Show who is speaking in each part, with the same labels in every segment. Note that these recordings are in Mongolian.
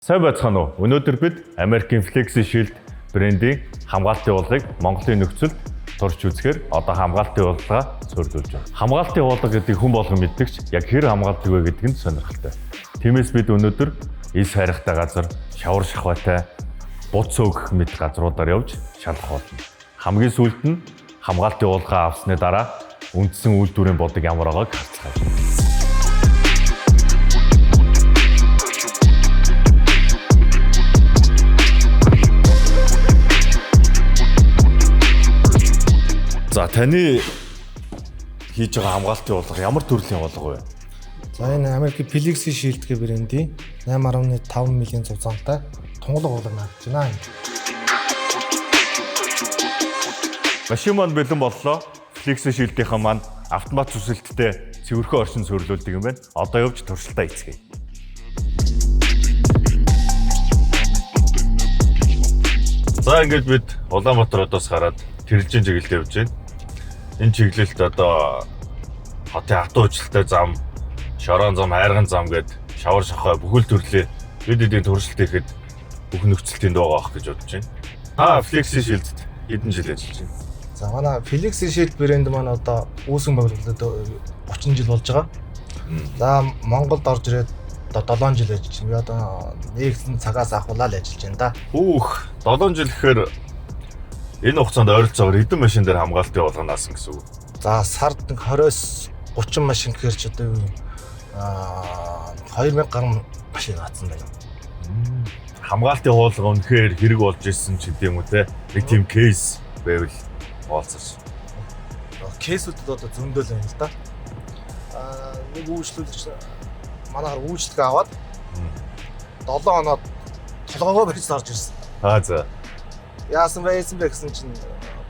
Speaker 1: Сайн байцгаана уу? Өнөөдөр бид American Flexi Shield брендийн хамгаалтын уулгыг Монголын нөхцөлд турш үзэхээр одоо хамгаалтын уулгаа суурилуулж байна. Хамгаалтын уулга гэдэг хүн болгон мэддэгч яг хэр хамгаалдаг вэ гэдэг нь сонирхолтой. Тиймээс бид өнөөдөр ис хайрхтай газар, шавар шахваатай, буц өг мэт газруудаар явж шалах болно. Хамгийн сүүлд нь хамгаалтын уулгаа авсны дараа үндсэн үйлдвэрийн бодог ямар байгааг харцгаая. За таны хийж байгаа хамгаалтын уулга ямар төрлийн уулга вэ?
Speaker 2: За энэ American Flexi Shield гэх брендийн 8.5 мм зузаантай тунгалаг уулга наагч байна.
Speaker 1: Машин маань бэлэн боллоо. Flexi Shield-ийн маань автомат зүсэлттэй цэвэрхэн оршин суурилуулдаг юм байна. Одоо явж туршилтаа хийцгээе. За ингээд бид Улаанбаатар одоос гараад Тэрэлжин чиглэлд явж байна. Энэ чиглэлд одоо хотын автоо уучлалтай зам, шорон зам, хайрган зам гээд шавар шахаа бүхэл төрлийн бид эдийн туршилт хийхэд бүх нөхцөлтөнд байгаа ах гэж бодож байна. Flexi Shield хэдэн жил ажиллаж байна?
Speaker 2: За манай Flexi Shield брэнд маань одоо үүсгэн байгуулагдаад 30 жил болж байгаа. За Монголд орж ирээд одоо 7 жил ажиллаж байна. Одоо нэгэн цагаас ахуулаад ажиллаж байна да.
Speaker 1: 7 жил гэхээр энэ хугацаанд ойролцоогоор хэдэн машин дээр хамгаалтын уулга наасан гэсэн үг.
Speaker 2: За сард 20-с 30 машин гэхэр ч одоо 2000 гаруй машин наацсан байна.
Speaker 1: Хамгаалтын уулга үнэхээр хэрэг болж ирсэн ч гэдэм үү те. Нэг тийм кейс байвал уулзаж.
Speaker 2: Кейсүүдэд одоо зөндөл байна л да. Нэг үйлчлүүлэгч манайхаар үйлчлэг аваад 7 хоноод толгоогоо барьж орж ирсэн.
Speaker 1: За.
Speaker 2: Яасан бэ гэсэн чинь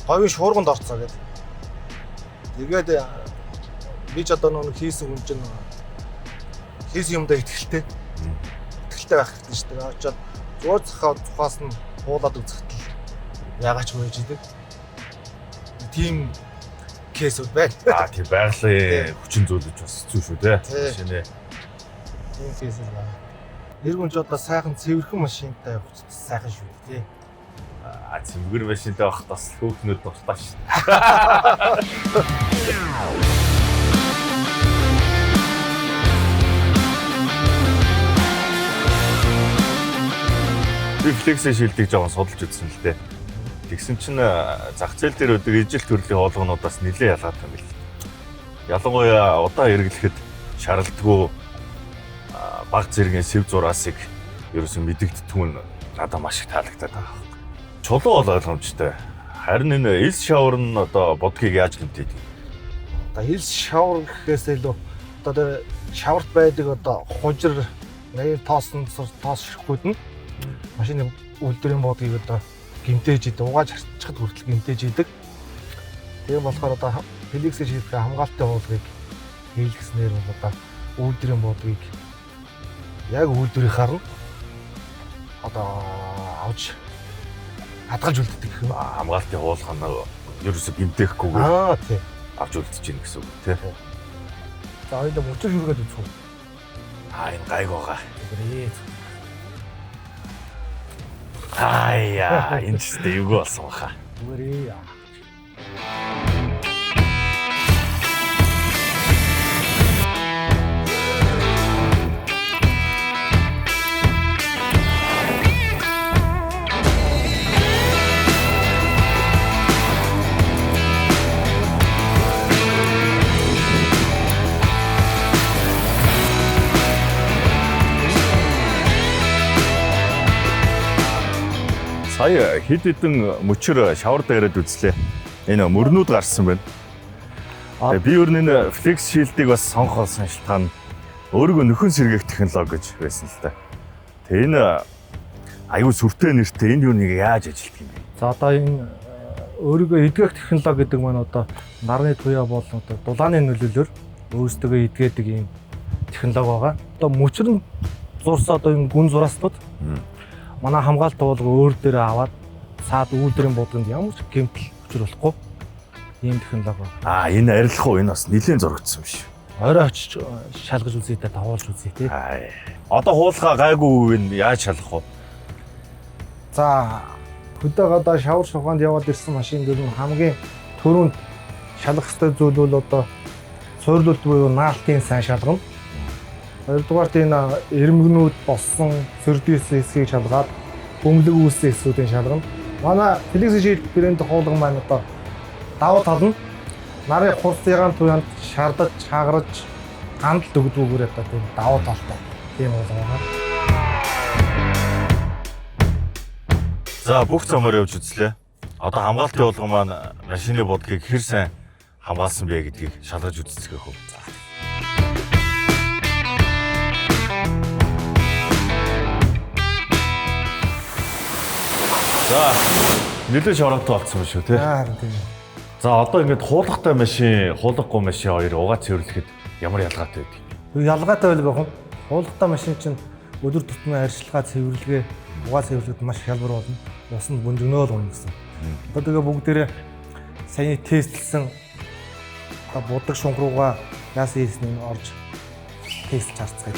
Speaker 2: говийн шуурганд орцоо гэдэг. Тэгээд би ч одоо нэг хийсэн хүн чинь хийсэн юмдаа ихтэй байх хэрэгтэй шүү дээ. Очоод зур цухаас нь хуулаад үзэхдээ яагаад ч байж идэг. Тим кейсүүд байна.
Speaker 1: Тийм байгалийн хүчин зүйлж бас хэцүү шүү дээ. Машины
Speaker 2: тим кейсүүд байна. Нэг хүн ч одоо сайхан цэвэрхэн машинтай явах сайхан шүү дээ.
Speaker 1: Цэвэр машинтай авах бас хөөхнүүд дуртай шүү. Би Flexi Shield-ийг жоохон судалж үзсэн л дээ. Тэгсэн чинь зах зээл дээр өдөр ижил төрлийн хоолгонуудаас нэлээд ялгаатай юм л. Ялангуяа удаан хэрэглэхэд шаардлагагүй баг зэргийн сэв зураасыг ерөөсөн мэдэгддэг нь надад маш их таалагдаад байгаа. Чулуу бол ойлгомжтой. Харин энэ ис шавар нь одоо бодгийг яаж нэмтээд?
Speaker 2: Одоо ис шавар гэхээс илүү одоо шаварт байдаг одоо хужир нэг тоосон тоос ширхгүүд нь машины үйлдвэрийн бодгийг одоо гимтээж идэг, угааж харцчад хүртэл гимтээж идэг. Тийм болохоор одоо Flexi Shield хамгаалтын уулгыг хийлгэснээр бол одоо үйлдвэрийн бодгийг яг үйлдвэрийнхаар нь одоо авч хадгалж үлддэг гэх юм.
Speaker 1: Хамгаалтын уулга нь ерөөсө гимтэхгүйгээр
Speaker 2: тийм
Speaker 1: авч үлдэж гин гэсэн үг тийм.
Speaker 2: За хоёул мөчөр шүргээд үзэх үү?
Speaker 1: Энэ гайг байгаа.
Speaker 2: Зүгээрээ.
Speaker 1: Энэ ч тест эвгүй болсон баха.
Speaker 2: Зүгээрээ.
Speaker 1: Сая хэд хэдэн мөчөр шавар дээрээд үзлээ. Энэ мөрнүүд гарсан байна. Би өөр энэ Flexi Shield-ийг бас сонгохолсон шалтгаан өөрийгөө нөхөн сэргээх технологи гэж байсан л та. Тэгээ энэ аюу сүртэй нэртэй энэ юуныг яаж ажилтдаг юм бэ?
Speaker 2: За одоо энэ өөрийгөө эдгэх технологи гэдэг маань одоо нарны туяа болон одоо дулааны нөлөөлөөр өөрсдөө эдгээдэг ийм технологи байгаа. Одоо мөчөр нь зурсан одоо энэ гүн зураастууд манай хамгаалтын уулга өөр дээрээ аваад саад үйлдвэрийн бодгонд ямар ч гэмтэл учруулахгүй ийм технологи.
Speaker 1: Энэ арилах уу? Энэ бас нэлээд зурагдсан юм шиг.
Speaker 2: орой очиж шалгаж үзье та давуулж үзье тий.
Speaker 1: Одоо хуулгаа гайгүй үн яаж шалгах вэ?
Speaker 2: За хөдөг одоо шавар шуханд яваад ирсэн машин дээр нь хамгийн түрүүнд шалгах ёстой зүйл бол одоо суйрлуулт буюу наалтын сайн шалгана. Хоёрдугаарт энэ эрмэгнүүд болсон сөрдөөс хэсгийг шалгаад бөмбөлөг үүссэн хэсгүүдийн шалгана. Манай Flex Shield брэнд хуулган маань одоо давуу тал нь нарын хурцын туянд шаардаж, чагарж, хандлт өгдөггүйгээр одоо тийм давуу талтай тийм хуулган байна.
Speaker 1: За бүх замаар явж үзлээ. Одоо хамгаалтын болгон маань машины бодлогыг хэр сайн хамгаалсан бэ гэдгийг шалгаж үзцгээх үү. За нэлээд шоронтой болсон юм шүү тий.
Speaker 2: Харин тийм.
Speaker 1: За одоо ингээд хуулгатай машин, хуулгахгүй машин хоёр угааж цэвэрлэхэд ямар ялгаатай байдаг?
Speaker 2: Ялгаатай байл гэх юм. Хуулгатай машин чинь өдөр тутмын арчилгаа цэвэрлэгээ угаа цэвэрлэхэд маш хялбар болно. Усанд бөндөгнөө л унах гэсэн. Одоо тэгээ бүгдээрээ саяны тестлсэн одоо будаг шунгрууга яасан хийснийг орж тестч харцгаая.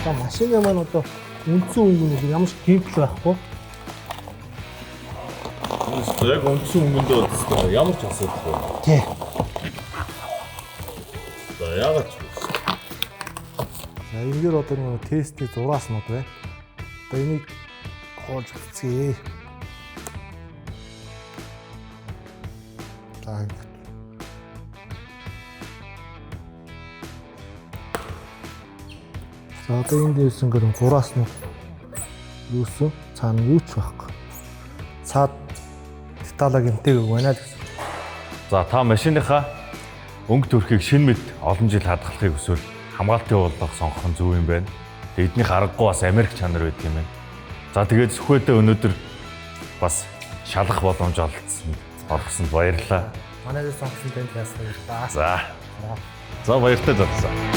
Speaker 2: За машины маань одоо үндсэн өнгө ямар ч гэмтэл байхгүй.
Speaker 1: Яг үндсэн өнгөндөө болчихсон. Ямар ч асуудал вэ?
Speaker 2: Тий.
Speaker 1: За яагаад ч вэ?
Speaker 2: За энэгээр одоо нэг тестний зурааснууд байна. Одоо энийг хоолж үзье. За За одоо энэ дээрсэн гэрэн зурааснууд юусэн цаана юу ч байхгүй. Цаад детаlag эмтэйг байна л гэсэн.
Speaker 1: За та машиныхаа өнгө төрхийг шинэ мэд олон жил хадгалахыг хүсвэл хамгаалтын уулга сонгох нь зөв юм байна. Эднийх аргагүй бас Америк чанар байдаг юм байна. За тэгээд сүхбэдэ өнөөдөр бас шалгах боломж олгосонд баярлалаа.
Speaker 2: Манайд сонгосон танд яасан баярлалаа.
Speaker 1: За баяртай залсан.